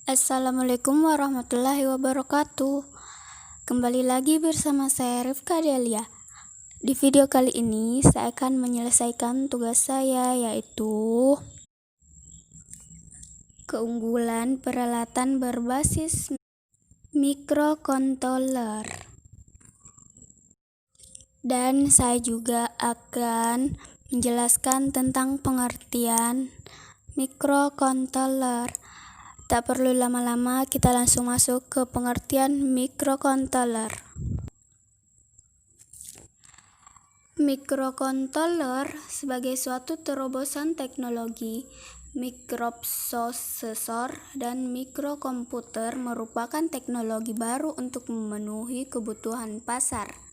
Assalamualaikum warahmatullahi wabarakatuh. Kembali lagi bersama saya Rifka Delia. Di video kali ini saya akan menyelesaikan tugas saya, yaitu keunggulan peralatan berbasis microcontroller. Dan saya juga akan menjelaskan tentang pengertian microcontroller. Tak perlu lama-lama, kita langsung masuk ke pengertian microcontroller. Microcontroller sebagai suatu terobosan teknologi mikroprosesor dan mikrokomputer merupakan teknologi baru untuk memenuhi kebutuhan pasar.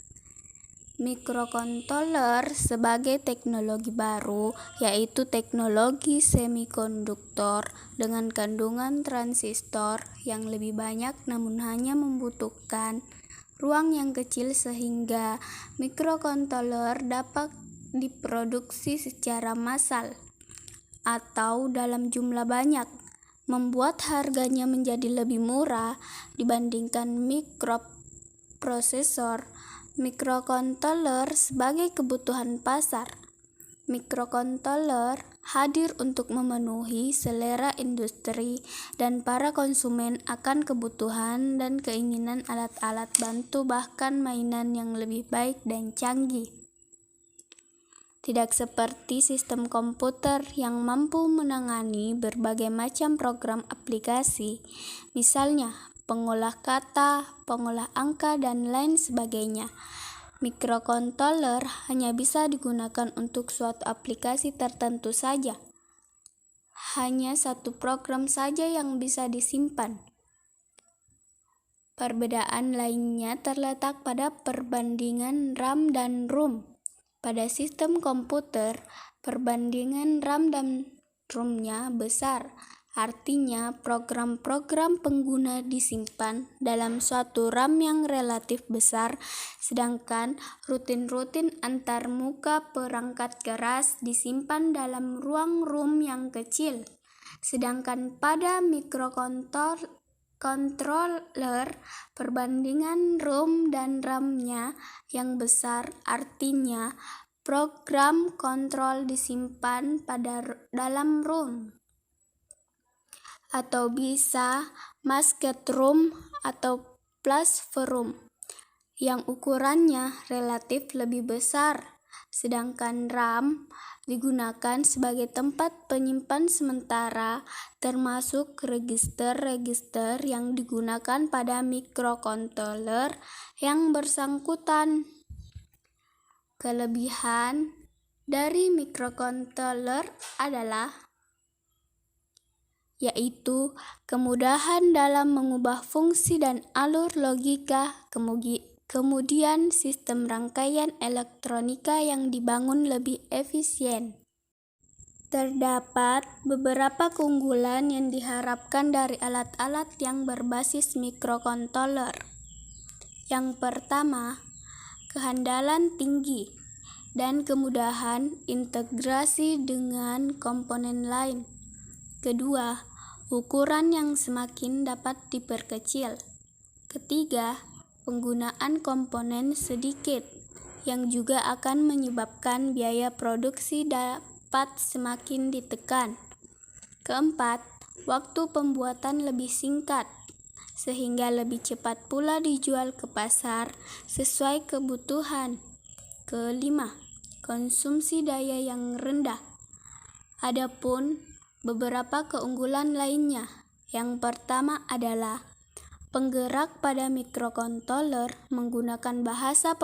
Microcontroller sebagai teknologi baru yaitu teknologi semikonduktor dengan kandungan transistor yang lebih banyak namun hanya membutuhkan ruang yang kecil sehingga microcontroller dapat diproduksi secara massal atau dalam jumlah banyak, membuat harganya menjadi lebih murah dibandingkan mikroprosesor. Microcontroller sebagai kebutuhan pasar. Microcontroller hadir untuk memenuhi selera industri dan para konsumen akan kebutuhan dan keinginan alat-alat bantu bahkan mainan yang lebih baik dan canggih. Tidak seperti sistem komputer yang mampu menangani berbagai macam program aplikasi, misalnya pengolah kata, pengolah angka, dan lain sebagainya. Microcontroller hanya bisa digunakan untuk suatu aplikasi tertentu saja. Hanya satu program saja yang bisa disimpan. Perbedaan lainnya terletak pada perbandingan RAM dan ROM. Pada sistem komputer, perbandingan RAM dan ROM-nya besar. Artinya, program-program pengguna disimpan dalam suatu RAM yang relatif besar, sedangkan rutin-rutin antar muka perangkat keras disimpan dalam ruang ROM yang kecil. Sedangkan pada microcontroller, perbandingan ROM dan RAM-nya yang besar, artinya program kontrol disimpan dalam ROM. Atau bisa masked ROM atau flash ROM yang ukurannya relatif lebih besar, sedangkan RAM digunakan sebagai tempat penyimpan sementara termasuk register-register yang digunakan pada microcontroller yang bersangkutan. Kelebihan dari microcontroller adalah yaitu kemudahan dalam mengubah fungsi dan alur logika, kemudian sistem rangkaian elektronika yang dibangun lebih efisien. Terdapat beberapa keunggulan yang diharapkan dari alat-alat yang berbasis microcontroller. Yang pertama, kehandalan tinggi dan kemudahan integrasi dengan komponen lain. Kedua, ukuran yang semakin dapat diperkecil. Ketiga, penggunaan komponen sedikit, yang juga akan menyebabkan biaya produksi dapat semakin ditekan. Keempat, waktu pembuatan lebih singkat, sehingga lebih cepat pula dijual ke pasar sesuai kebutuhan. Kelima, konsumsi daya yang rendah. Adapun beberapa keunggulan lainnya. Yang pertama adalah penggerak pada microcontroller menggunakan bahasa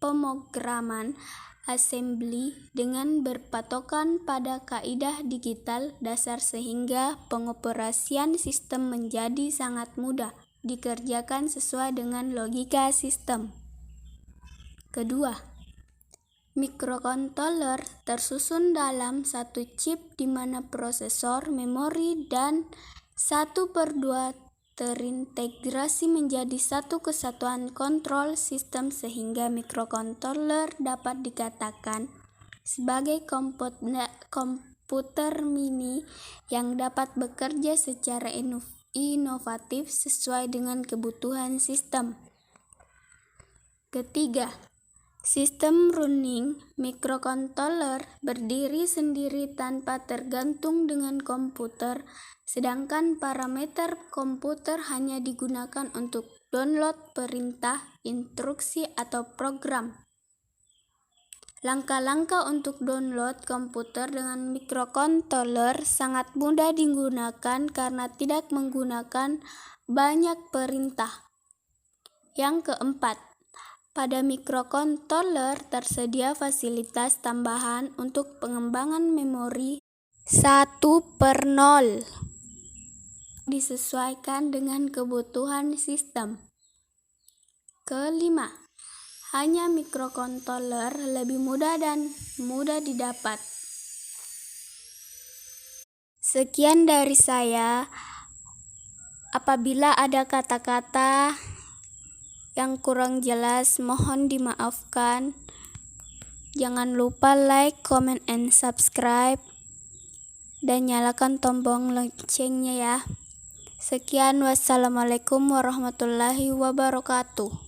pemrograman assembly dengan berpatokan pada kaidah digital dasar sehingga pengoperasian sistem menjadi sangat mudah dikerjakan sesuai dengan logika sistem. Kedua, microcontroller tersusun dalam satu chip di mana prosesor, memori, dan 1/2 terintegrasi menjadi satu kesatuan kontrol sistem sehingga microcontroller dapat dikatakan sebagai komputer mini yang dapat bekerja secara inovatif sesuai dengan kebutuhan sistem. Ketiga, sistem running microcontroller berdiri sendiri tanpa tergantung dengan komputer, sedangkan parameter komputer hanya digunakan untuk download perintah, instruksi, atau program. Langkah-langkah untuk download komputer dengan microcontroller sangat mudah digunakan karena tidak menggunakan banyak perintah. Yang keempat, pada microcontroller tersedia fasilitas tambahan untuk pengembangan memori 1/0 disesuaikan dengan kebutuhan sistem. Kelima, hanya microcontroller lebih mudah dan mudah didapat. Sekian dari saya. Apabila ada kata-kata yang kurang jelas, mohon dimaafkan. Jangan lupa like, comment, and subscribe, dan nyalakan tombol loncengnya ya. Sekian, wassalamualaikum warahmatullahi wabarakatuh.